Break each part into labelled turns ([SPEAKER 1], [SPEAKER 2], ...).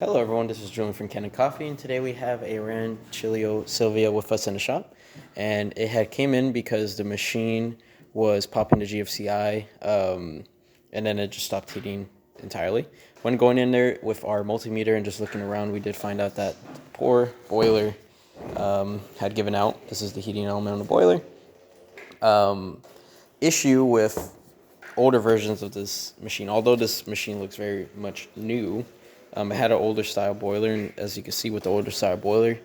[SPEAKER 1] Hello everyone, this is Julian from Kanen Coffee, and today we have a Rancilio Silvia with us in the shop. And it had came in because the machine was popping the GFCI, and then it just stopped heating entirely. When going in there with our multimeter and just looking around, we did find out that the poor boiler had given out. This is the heating element on the boiler. Issue with older versions of this machine, although this machine looks very much new, it had an older style boiler, and as you can see with the older style boiler,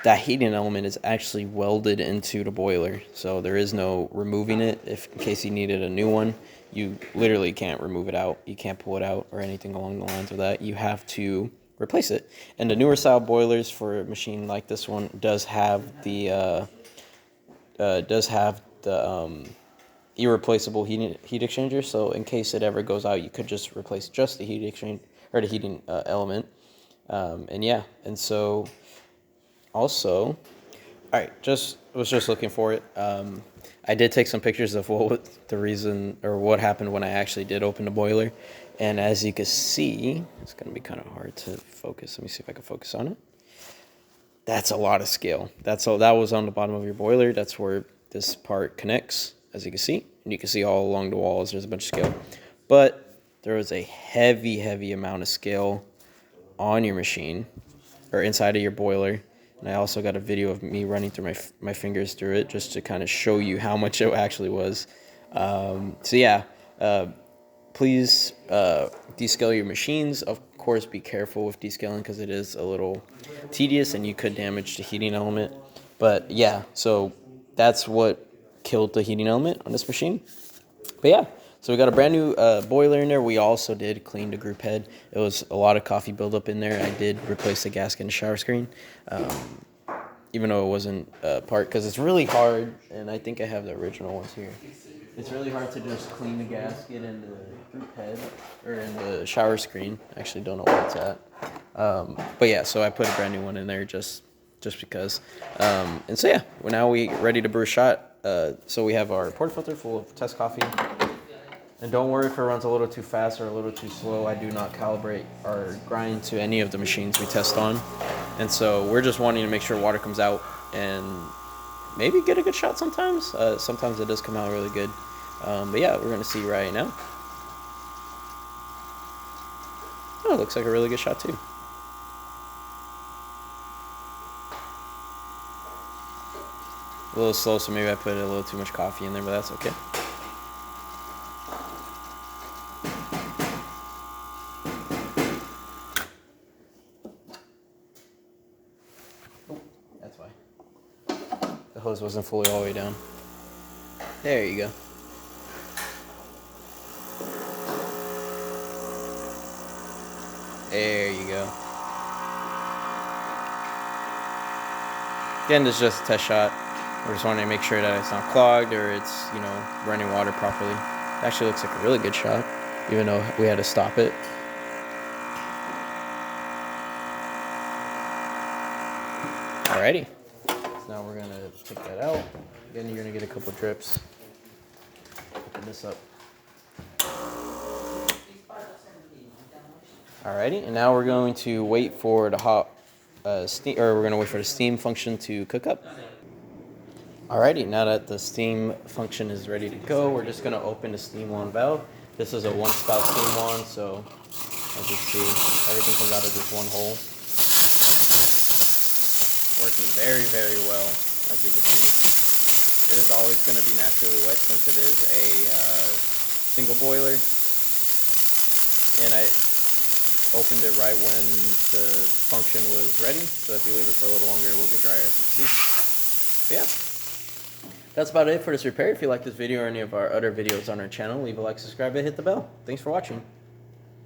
[SPEAKER 1] that heating element is actually welded into the boiler, so there is no removing it. If in case you needed a new one, you literally can't remove it out, you can't pull it out or anything along the lines of that. You have to replace it. And the newer style boilers for a machine like this one does have the irreplaceable heat exchanger, so in case it ever goes out, you could just replace just the heat exchange or the heating element. And so also, all right, was just looking for it. I did take some pictures of what was the reason or what happened when I actually did open the boiler, and as you can see, it's gonna be kind of hard to focus. Let me see if I can focus on it. That's a lot of scale. That was on the bottom of your boiler. That's where this part connects, as you can see. And you can see all along the walls, there's a bunch of scale. But there was a heavy amount of scale on your machine, or inside of your boiler. And I also got a video of me running through my fingers through it, just to kind of show you how much it actually was. Please descale your machines. Of course, be careful with descaling because it is a little tedious and you could damage the heating element. But yeah, so that's what killed the heating element on this machine. But yeah, so we got a brand new boiler in there. We also did clean the group head. It was a lot of coffee buildup in there. I did replace the gasket and the shower screen, even though it wasn't part, because it's really hard, and I think I have the original ones here. It's really hard to just clean the gasket and the group head, or in the shower screen. I actually don't know where it's at. But yeah, so I put a brand new one in there just because. And so yeah, well, now we ready to brew a shot. So we have our portafilter full of test coffee. And don't worry if it runs a little too fast or a little too slow. I do not calibrate or grind to any of the machines we test on. And so we're just wanting to make sure water comes out and maybe get a good shot sometimes. Sometimes it does come out really good. But yeah, we're going to see right now. Oh, it looks like a really good shot too. A little slow, so maybe I put a little too much coffee in there, but that's okay. Oh, that's why. The hose wasn't fully all the way down. There you go. There you go. Again, this is just a test shot. We're just wanting to make sure that it's not clogged or it's, running water properly. It actually looks like a really good shot, even though we had to stop it. Alrighty. So now we're gonna take that out. Again, you're gonna get a couple drips. Open this up. Alrighty, and now we're going to wait for the we're gonna wait for the steam function to cook up. Alrighty, now that the steam function is ready to go, we're just gonna open the steam wand valve. This is a one-spout steam wand, so as you see, everything comes out of this one hole. Working very well, as you can see. It is always gonna be naturally wet since it is a single boiler, and I opened it right when the function was ready, so if you leave it for a little longer, it will get drier, as you can see. So yeah, that's about it for this repair. If you like this video or any of our other videos on our channel, leave a like, subscribe, and hit the bell. Thanks for watching.